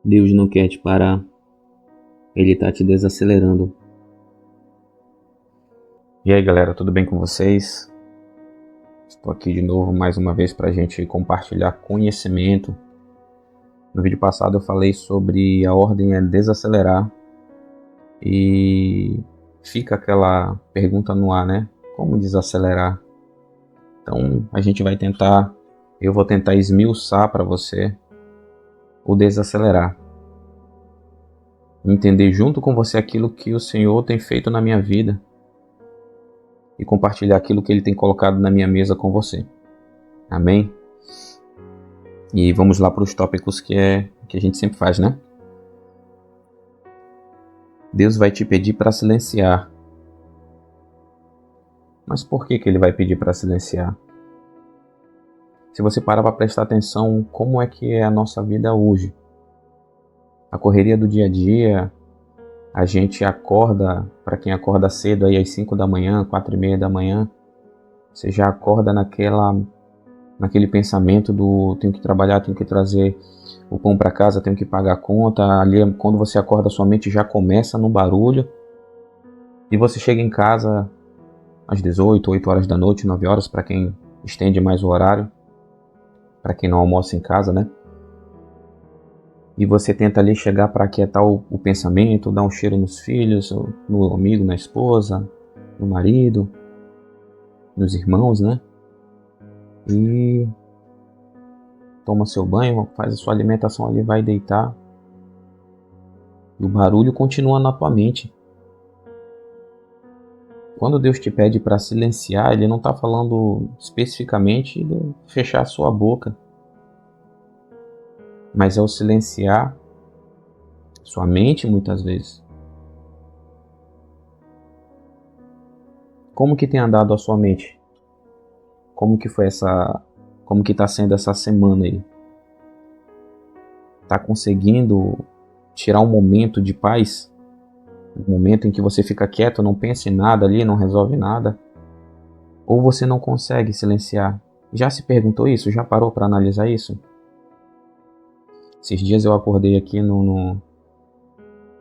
Deus não quer te parar, Ele está te desacelerando. E aí galera, tudo bem com vocês? Estou aqui de novo mais uma vez para a gente compartilhar conhecimento. No vídeo passado eu falei sobre a ordem é desacelerar e fica aquela pergunta no ar, né? Como desacelerar? Então eu vou tentar esmiuçar para você o desacelerar. Entender junto com você aquilo que o Senhor tem feito na minha vida e compartilhar aquilo que Ele tem colocado na minha mesa com você. Amém? E vamos lá para os tópicos que a gente sempre faz, né? Deus vai te pedir para silenciar. Mas por que Ele vai pedir para silenciar? Se você parar para prestar atenção, como é que é a nossa vida hoje? A correria do dia a dia, a gente acorda, para quem acorda cedo aí às 5 da manhã, 4:30 da manhã, você já acorda naquele pensamento do tenho que trabalhar, tenho que trazer o pão para casa, tenho que pagar a conta. Ali, quando você acorda, sua mente já começa no barulho e você chega em casa às 18, 8 horas da noite, 9 horas, para quem estende mais o horário, para quem não almoça em casa, né? E você tenta ali chegar para aquietar o pensamento, dar um cheiro nos filhos, no amigo, na esposa, no marido, nos irmãos, né? E toma seu banho, faz a sua alimentação ali, vai deitar. E o barulho continua na tua mente. Quando Deus te pede para silenciar, Ele não está falando especificamente de fechar a sua boca, mas é o silenciar sua mente muitas vezes. Como que tem andado a sua mente? Como que está sendo essa semana aí? Tá conseguindo tirar um momento de paz? Um momento em que você fica quieto, não pensa em nada ali, não resolve nada? Ou você não consegue silenciar? Já se perguntou isso? Já parou para analisar isso? Esses dias eu acordei aqui no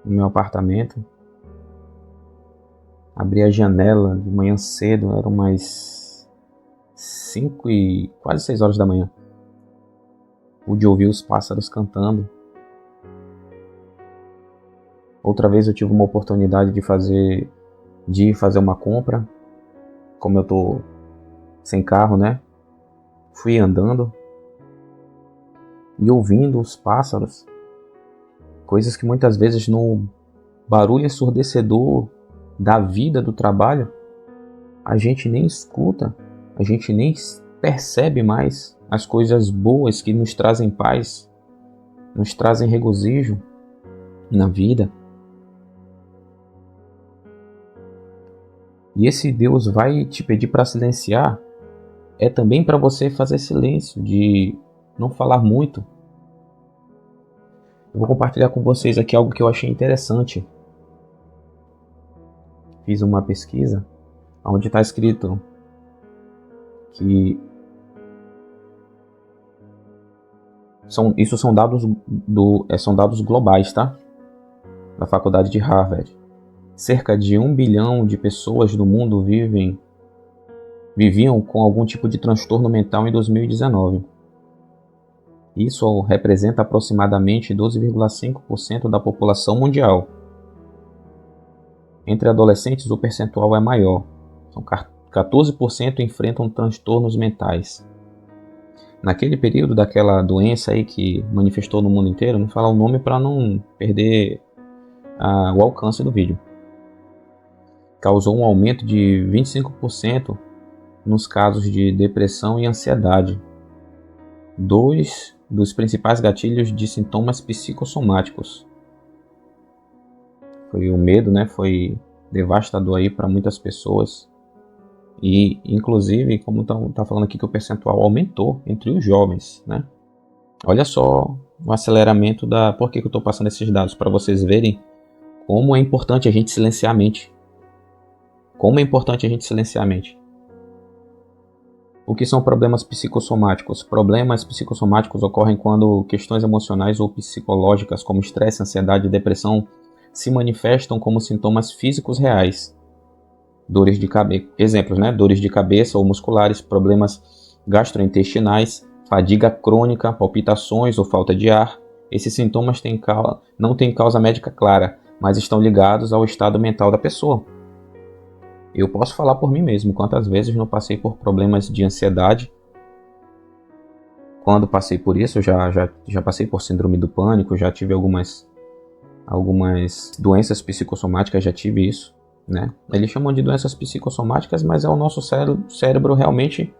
meu apartamento, abri a janela de manhã cedo, eram umas 5 e quase 6 horas da manhã. Pude ouvir os pássaros cantando. Outra vez eu tive uma oportunidade de ir fazer uma compra. Como eu tô sem carro, né? Fui andando e ouvindo os pássaros. Coisas que muitas vezes no barulho ensurdecedor da vida, do trabalho, a gente nem escuta, a gente nem percebe mais as coisas boas que nos trazem paz, nos trazem regozijo na vida. E esse Deus vai te pedir para silenciar, é também para você fazer silêncio, de não falar muito. Eu vou compartilhar com vocês aqui algo que eu achei interessante. Fiz uma pesquisa onde está escrito que são dados globais, tá? Da faculdade de Harvard. Cerca de 1 bilhão de pessoas do mundo viviam com algum tipo de transtorno mental em 2019. Isso representa aproximadamente 12,5% da população mundial. Entre adolescentes o percentual é maior. 14% enfrentam transtornos mentais. Naquele período daquela doença aí que manifestou no mundo inteiro, não vou falar o nome para não perder o alcance do vídeo. Causou um aumento de 25% nos casos de depressão e ansiedade. 2 dos principais gatilhos de sintomas psicossomáticos. Foi o medo, né? Foi devastador aí para muitas pessoas. E, inclusive, como tá falando aqui que o percentual aumentou entre os jovens, né? Olha só o aceleramento Por que eu estou passando esses dados? Para vocês verem como é importante a gente silenciar a mente. Como é importante a gente silenciar a mente. O que são problemas psicossomáticos? Problemas psicossomáticos ocorrem quando questões emocionais ou psicológicas, como estresse, ansiedade e depressão, se manifestam como sintomas físicos reais. Dores de cabeça, exemplos, né? Dores de cabeça ou musculares, problemas gastrointestinais, fadiga crônica, palpitações ou falta de ar. Esses sintomas não têm causa médica clara, mas estão ligados ao estado mental da pessoa. Eu posso falar por mim mesmo, quantas vezes não passei por problemas de ansiedade. Quando passei por isso, eu já passei por síndrome do pânico, já tive algumas doenças psicossomáticas, já tive isso, né? Eles chamam de doenças psicossomáticas, mas é o nosso cérebro realmente...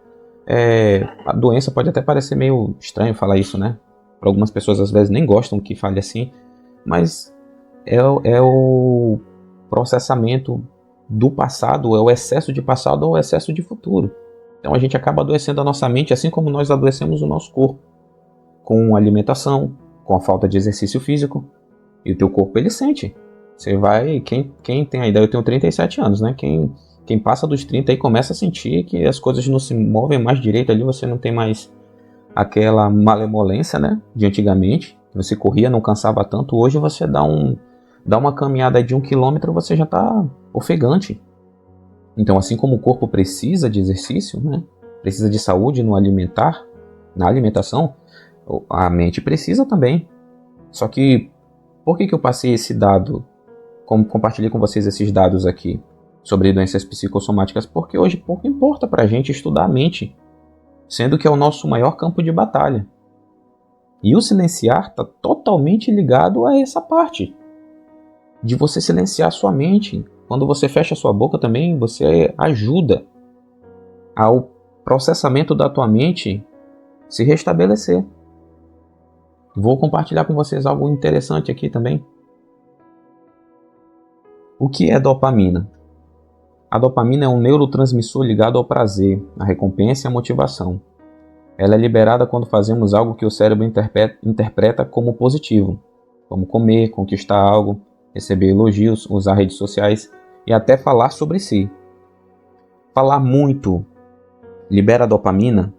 a doença pode até parecer meio estranho falar isso, né? Para algumas pessoas às vezes nem gostam que fale assim, mas é o processamento do passado, é o excesso de passado ou o excesso de futuro. Então a gente acaba adoecendo a nossa mente, assim como nós adoecemos o nosso corpo, com a alimentação, com a falta de exercício físico, e o teu corpo ele sente. Você vai, quem tem a ideia, eu tenho 37 anos, né? Quem passa dos 30 aí começa a sentir que as coisas não se movem mais direito ali, você não tem mais aquela malemolência, né, de antigamente. Você corria, não cansava tanto. Hoje você dá uma caminhada de 1 quilômetro, você já está ofegante. Então, assim como o corpo precisa de exercício, né, precisa de saúde na alimentação, a mente precisa também. Só que, por que eu passei esse dado, compartilhei com vocês esses dados aqui sobre doenças psicossomáticas? Porque hoje pouco importa para a gente estudar a mente, sendo que é o nosso maior campo de batalha. E o silenciar está totalmente ligado a essa parte de você silenciar sua mente. Quando você fecha sua boca também, você ajuda ao processamento da tua mente se restabelecer. Vou compartilhar com vocês algo interessante aqui também. O que é dopamina? A dopamina é um neurotransmissor ligado ao prazer, à recompensa e à motivação. Ela é liberada quando fazemos algo que o cérebro interpreta como positivo, como comer, conquistar algo, receber elogios, usar redes sociais e até falar sobre si. Falar muito libera dopamina?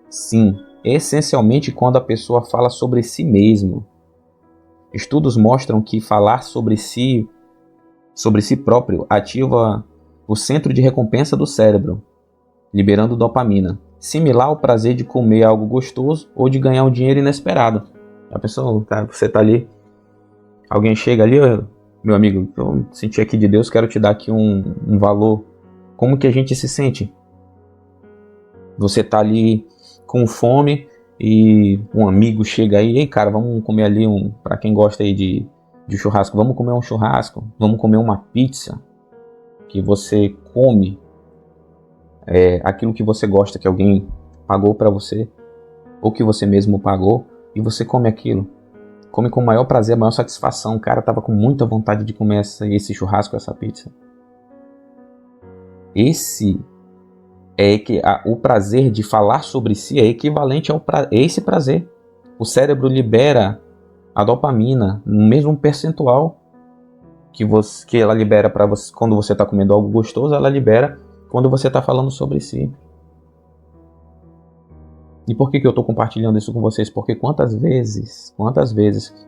Sim, essencialmente quando a pessoa fala sobre si mesmo. Estudos mostram que falar sobre si próprio ativa o centro de recompensa do cérebro, liberando dopamina, similar ao prazer de comer algo gostoso ou de ganhar um dinheiro inesperado. A pessoa, você está ali, alguém chega ali, meu amigo, eu senti aqui de Deus, quero te dar aqui um valor. Como que a gente se sente? Você está ali com fome e um amigo chega aí, ei cara, vamos comer ali para quem gosta aí de churrasco, vamos comer um churrasco, vamos comer uma pizza, que você come aquilo que você gosta, que alguém pagou para você, ou que você mesmo pagou, e você come aquilo. Come com o maior prazer, a maior satisfação. O cara tava com muita vontade de comer esse churrasco, essa pizza. O prazer de falar sobre si é equivalente a esse prazer. O cérebro libera a dopamina no mesmo percentual que ela libera para você quando você está comendo algo gostoso, ela libera quando você está falando sobre si. E por que eu estou compartilhando isso com vocês? Porque quantas vezes,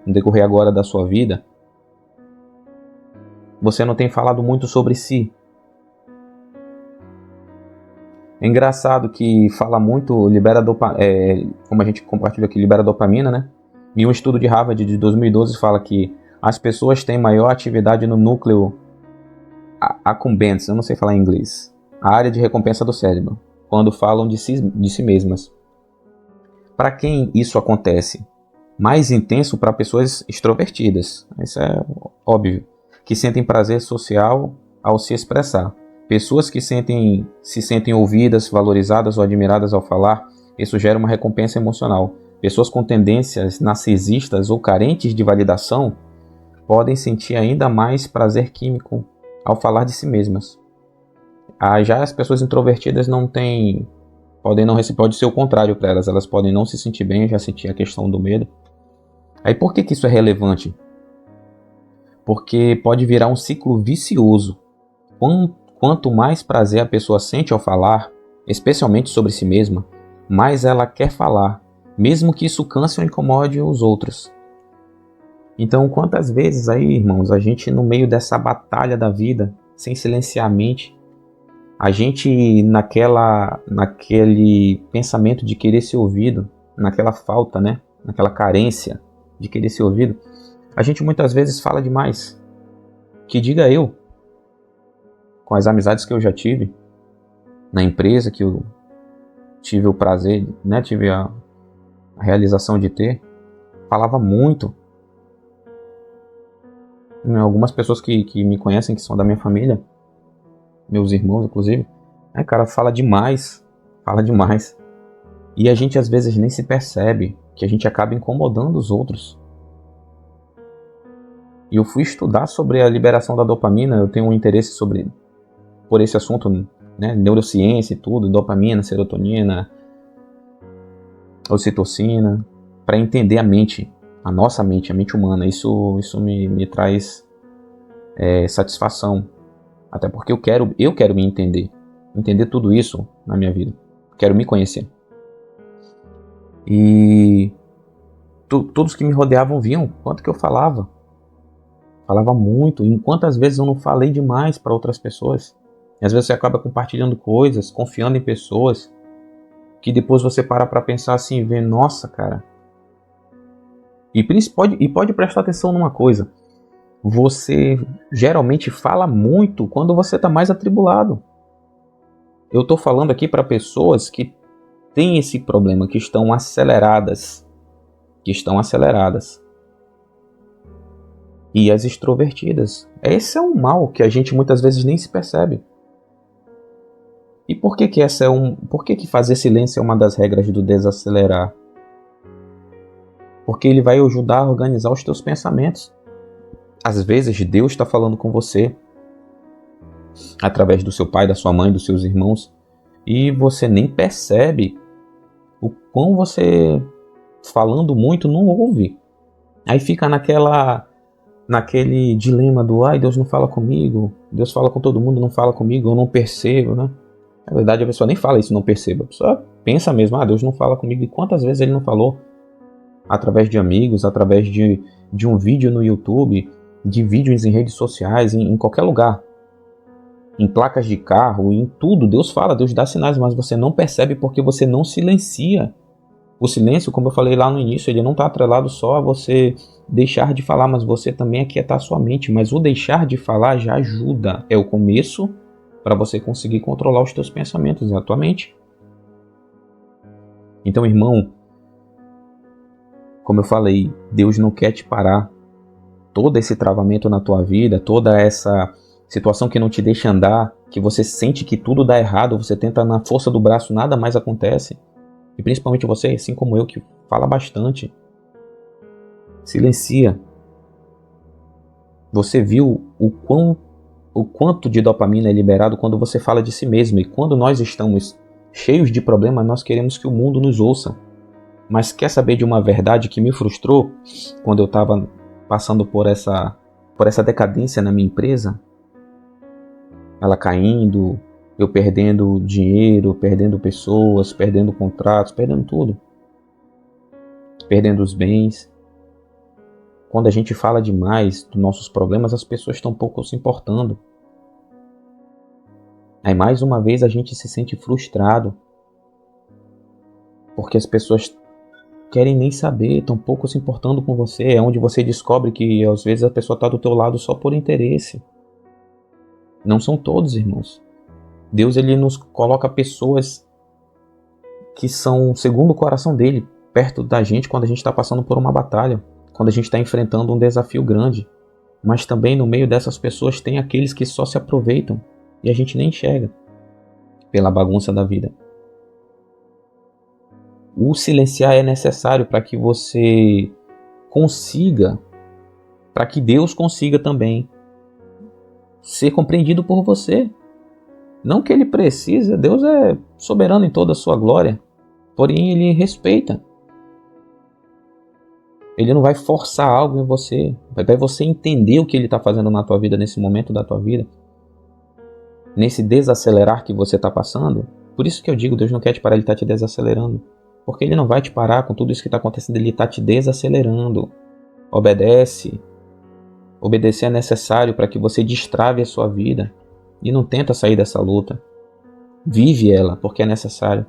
no decorrer agora da sua vida, você não tem falado muito sobre si? É engraçado que fala muito, libera como a gente compartilha aqui, libera dopamina, né? E um estudo de Harvard de 2012 fala que as pessoas têm maior atividade no núcleo accumbens, eu não sei falar em inglês, a área de recompensa do cérebro, quando falam de si mesmas. Para quem isso acontece? Mais intenso para pessoas extrovertidas, isso é óbvio, que sentem prazer social ao se expressar. Pessoas que se sentem ouvidas, valorizadas ou admiradas ao falar, isso gera uma recompensa emocional. Pessoas com tendências narcisistas ou carentes de validação podem sentir ainda mais prazer químico ao falar de si mesmas. Já as pessoas introvertidas pode ser o contrário para elas. Elas podem não se sentir bem, já sentir a questão do medo. Aí por que isso é relevante? Porque pode virar um ciclo vicioso. Quanto mais prazer a pessoa sente ao falar, especialmente sobre si mesma, mais ela quer falar, mesmo que isso canse ou incomode os outros. Então, quantas vezes aí, irmãos, a gente no meio dessa batalha da vida, sem silenciar a mente, a gente naquele pensamento de querer ser ouvido, naquela falta, né? Naquela carência de querer ser ouvido, a gente muitas vezes fala demais. Que diga eu, com as amizades que eu já tive, na empresa que eu tive o prazer, né? Tive a realização de ter, falava muito. Algumas pessoas que me conhecem, que são da minha família, meus irmãos inclusive, cara, fala demais. E a gente às vezes nem se percebe que a gente acaba incomodando os outros. E eu fui estudar sobre a liberação da dopamina, eu tenho um interesse por esse assunto, né, neurociência e tudo, dopamina, serotonina, ocitocina, para entender a mente, a nossa mente, a mente humana. Isso me traz satisfação, até porque eu quero me entender tudo isso na minha vida, quero me conhecer. E todos que me rodeavam viam quanto que eu falava muito, e quantas vezes eu não falei demais para outras pessoas. E às vezes você acaba compartilhando coisas, confiando em pessoas, que depois você para pensar assim e ver, nossa, cara. E pode prestar atenção numa coisa, você geralmente fala muito quando você está mais atribulado. Eu estou falando aqui para pessoas que têm esse problema, que estão aceleradas. E as extrovertidas. Esse é um mal que a gente muitas vezes nem se percebe. E por que que fazer silêncio é uma das regras do desacelerar? Porque ele vai ajudar a organizar os teus pensamentos. Às vezes Deus está falando com você através do seu pai, da sua mãe, dos seus irmãos, e você nem percebe o quão você, falando muito, não ouve. Aí fica naquele dilema do Deus não fala comigo, Deus fala com todo mundo, não fala comigo, eu não percebo, né? Na verdade a pessoa nem fala isso, não perceba. A pessoa pensa mesmo, Deus não fala comigo. E quantas vezes ele não falou? Através de amigos, através de um vídeo no YouTube, de vídeos em redes sociais, em qualquer lugar. Em placas de carro, em tudo. Deus fala, Deus dá sinais, mas você não percebe porque você não silencia. O silêncio, como eu falei lá no início, ele não está atrelado só a você deixar de falar, mas você também aquietar sua mente. Mas o deixar de falar já ajuda. É o começo para você conseguir controlar os teus pensamentos e a tua mente. Então, irmão, como eu falei, Deus não quer te parar. Todo esse travamento na tua vida, toda essa situação que não te deixa andar, que você sente que tudo dá errado, você tenta na força do braço, nada mais acontece. E principalmente você, assim como eu, que fala bastante. Silencia. Você viu o quanto de dopamina é liberado quando você fala de si mesmo. E quando nós estamos cheios de problemas, nós queremos que o mundo nos ouça. Mas quer saber de uma verdade que me frustrou quando eu estava passando por essa decadência na minha empresa? Ela caindo, eu perdendo dinheiro, perdendo pessoas, perdendo contratos, perdendo tudo. Perdendo os bens. Quando a gente fala demais dos nossos problemas, as pessoas estão pouco se importando. Aí mais uma vez a gente se sente frustrado. Porque as pessoas querem nem saber, estão pouco se importando com você. É onde você descobre que às vezes a pessoa está do teu lado só por interesse. Não são todos, irmãos. Deus, ele nos coloca pessoas que são segundo o coração dele, perto da gente quando a gente está passando por uma batalha, quando a gente está enfrentando um desafio grande. Mas também no meio dessas pessoas tem aqueles que só se aproveitam e a gente nem enxerga pela bagunça da vida. O silenciar é necessário para que você consiga, para que Deus consiga também ser compreendido por você. Não que ele precisa, Deus é soberano em toda a sua glória, porém ele respeita. Ele não vai forçar algo em você, vai você entender o que ele está fazendo na tua vida, nesse momento da tua vida, nesse desacelerar que você está passando. Por isso que eu digo, Deus não quer te parar, Ele está te desacelerando. Porque Ele não vai te parar com tudo isso que está acontecendo, Ele está te desacelerando. Obedece. Obedecer é necessário para que você destrave a sua vida. E não tenta sair dessa luta. Vive ela, porque é necessário.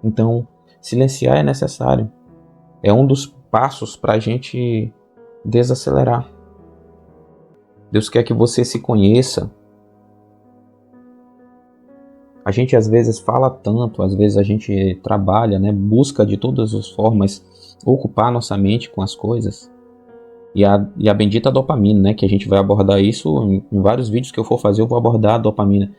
Então, silenciar é necessário. É um dos passos para a gente desacelerar. Deus quer que você se conheça. A gente às vezes fala tanto, às vezes a gente trabalha, né, busca de todas as formas ocupar nossa mente com as coisas. E a bendita dopamina, né, que a gente vai abordar isso em vários vídeos que eu for fazer, eu vou abordar a dopamina.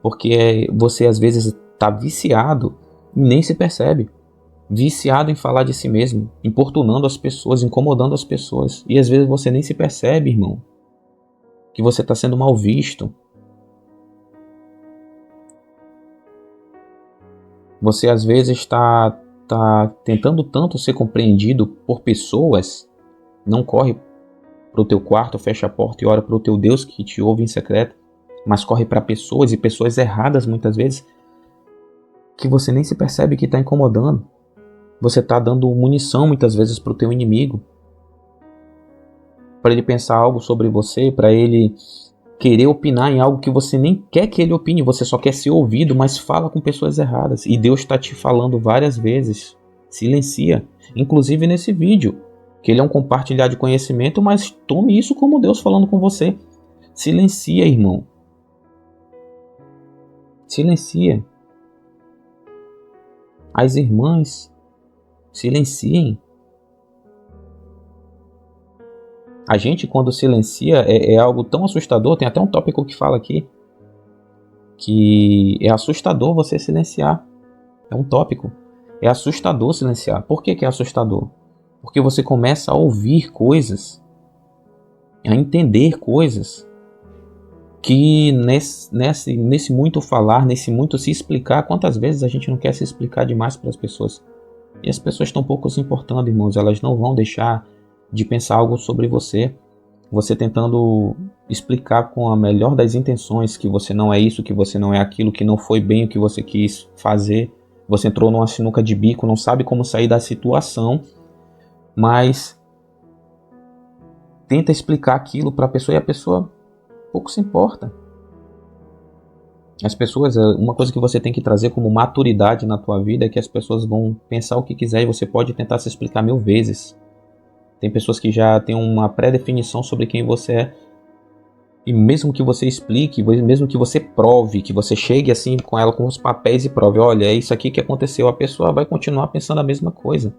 Porque você às vezes está viciado e nem se percebe. Viciado em falar de si mesmo, importunando as pessoas, incomodando as pessoas. E às vezes você nem se percebe, irmão, que você está sendo mal visto. Você às vezes está tentando tanto ser compreendido por pessoas, não corre para o teu quarto, fecha a porta e ora para o teu Deus que te ouve em secreto, mas corre para pessoas e pessoas erradas muitas vezes, que você nem se percebe que está incomodando. Você está dando munição muitas vezes para o teu inimigo, para ele pensar algo sobre você, para ele querer opinar em algo que você nem quer que ele opine, você só quer ser ouvido, mas fala com pessoas erradas. E Deus está te falando várias vezes. Silencia. Inclusive nesse vídeo, que ele é um compartilhar de conhecimento, mas tome isso como Deus falando com você. Silencia, irmão. Silencia. As irmãs, silenciem. A gente, quando silencia, é algo tão assustador. Tem até um tópico que fala aqui que é assustador você silenciar. É um tópico. É assustador silenciar. Por que é assustador? Porque você começa a ouvir coisas, a entender coisas que nesse muito falar, nesse muito se explicar, quantas vezes a gente não quer se explicar demais para as pessoas? E as pessoas estão pouco se importando, irmãos. Elas não vão deixar de pensar algo sobre você. Você tentando explicar com a melhor das intenções que você não é isso, que você não é aquilo, que não foi bem o que você quis fazer. Você entrou numa sinuca de bico, não sabe como sair da situação, mas tenta explicar aquilo para a pessoa e a pessoa pouco se importa. As pessoas, uma coisa que você tem que trazer como maturidade na tua vida é que as pessoas vão pensar o que quiser e você pode tentar se explicar 1000 vezes. Tem pessoas que já têm uma pré-definição sobre quem você é. E mesmo que você explique, mesmo que você prove, que você chegue assim com ela com os papéis e prove, olha, é isso aqui que aconteceu, a pessoa vai continuar pensando a mesma coisa.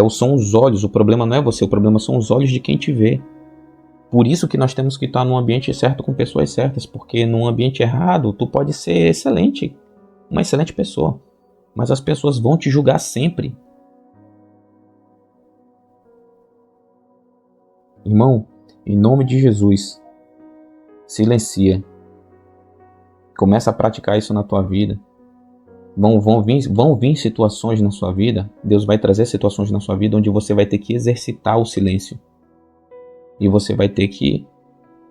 São os olhos, o problema não é você, o problema são os olhos de quem te vê. Por isso que nós temos que estar num ambiente certo com pessoas certas, porque num ambiente errado tu pode ser excelente, uma excelente pessoa, mas as pessoas vão te julgar sempre. Irmão, em nome de Jesus, silencia. Começa a praticar isso na tua vida. Vão vir situações na sua vida, Deus vai trazer situações na sua vida onde você vai ter que exercitar o silêncio. E você vai ter que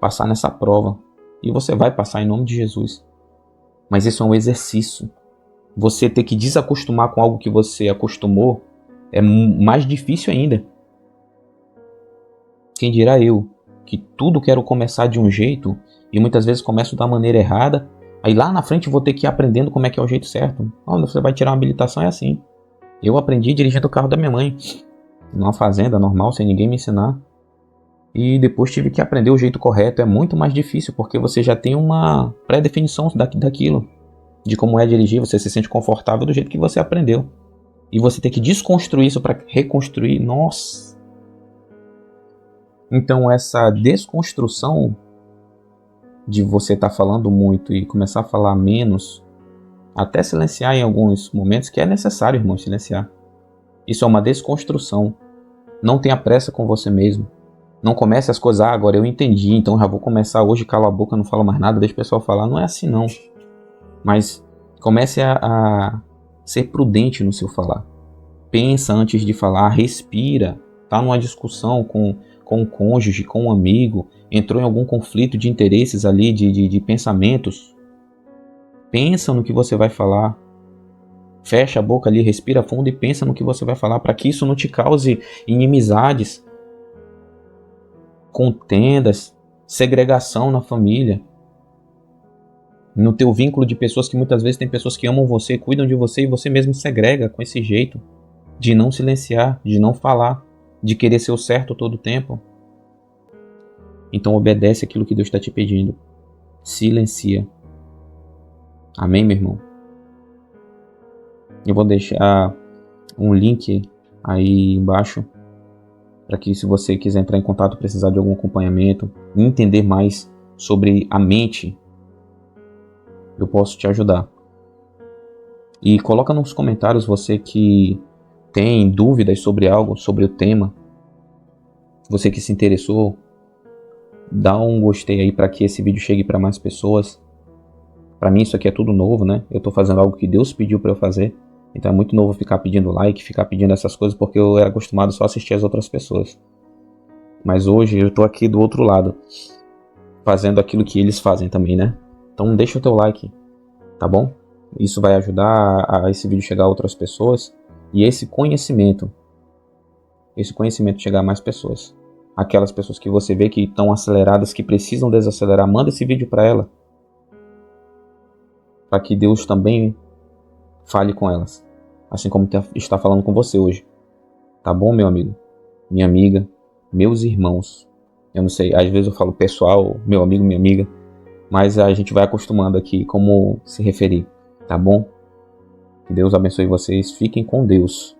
passar nessa prova. E você vai passar em nome de Jesus. Mas isso é um exercício. Você ter que desacostumar com algo que você acostumou é mais difícil ainda. Quem dirá eu, que tudo quero começar de um jeito e muitas vezes começo da maneira errada, aí lá na frente vou ter que ir aprendendo como é que é o jeito certo. Quando você vai tirar uma habilitação é assim. Eu aprendi dirigindo o carro da minha mãe, numa fazenda normal, sem ninguém me ensinar. E depois tive que aprender o jeito correto. É muito mais difícil, porque você já tem uma pré-definição daquilo, de como é dirigir, você se sente confortável do jeito que você aprendeu. E você tem que desconstruir isso para reconstruir, nossa! Então essa desconstrução de você estar falando muito e começar a falar menos, até silenciar em alguns momentos, que é necessário, irmão, silenciar. Isso é uma desconstrução. Não tenha pressa com você mesmo. Não comece as coisas, agora eu entendi, então já vou começar hoje, cala a boca, não falo mais nada, deixa o pessoal falar. Não é assim não. Mas comece a ser prudente no seu falar. Pensa antes de falar, respira. Tá numa discussão com um cônjuge, com um amigo, entrou em algum conflito de interesses ali, de pensamentos. Pensa no que você vai falar. Fecha a boca ali, respira fundo e pensa no que você vai falar, para que isso não te cause inimizades, contendas, segregação na família, no teu vínculo de pessoas que muitas vezes tem pessoas que amam você, cuidam de você e você mesmo segrega com esse jeito de não silenciar, de não falar, de querer ser o certo todo o tempo. Então obedece aquilo que Deus está te pedindo. Silencia. Amém, meu irmão? Eu vou deixar um link aí embaixo para que, se você quiser entrar em contato, precisar de algum acompanhamento, entender mais sobre a mente, eu posso te ajudar. E coloca nos comentários você que tem dúvidas sobre algo, sobre o tema, você que se interessou, dá um gostei aí para que esse vídeo chegue para mais pessoas. Para mim isso aqui é tudo novo, né? Eu tô fazendo algo que Deus pediu para eu fazer. Então é muito novo ficar pedindo like, ficar pedindo essas coisas, porque eu era acostumado só a assistir as outras pessoas. Mas hoje eu tô aqui do outro lado, fazendo aquilo que eles fazem também, né? Então deixa o teu like, tá bom? Isso vai ajudar a esse vídeo chegar a outras pessoas e esse conhecimento chegar a mais pessoas. Aquelas pessoas que você vê que estão aceleradas, que precisam desacelerar, manda esse vídeo para ela, para que Deus também fale com elas, assim como está falando com você hoje. Tá bom, meu amigo? Minha amiga, meus irmãos. Eu não sei, às vezes eu falo pessoal, meu amigo, minha amiga, mas a gente vai acostumando aqui como se referir, tá bom? Que Deus abençoe vocês, fiquem com Deus.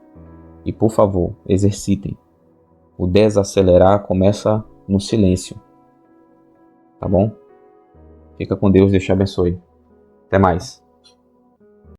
E por favor, exercitem. O desacelerar começa no silêncio, tá bom? Fica com Deus, Deus te abençoe. Até mais.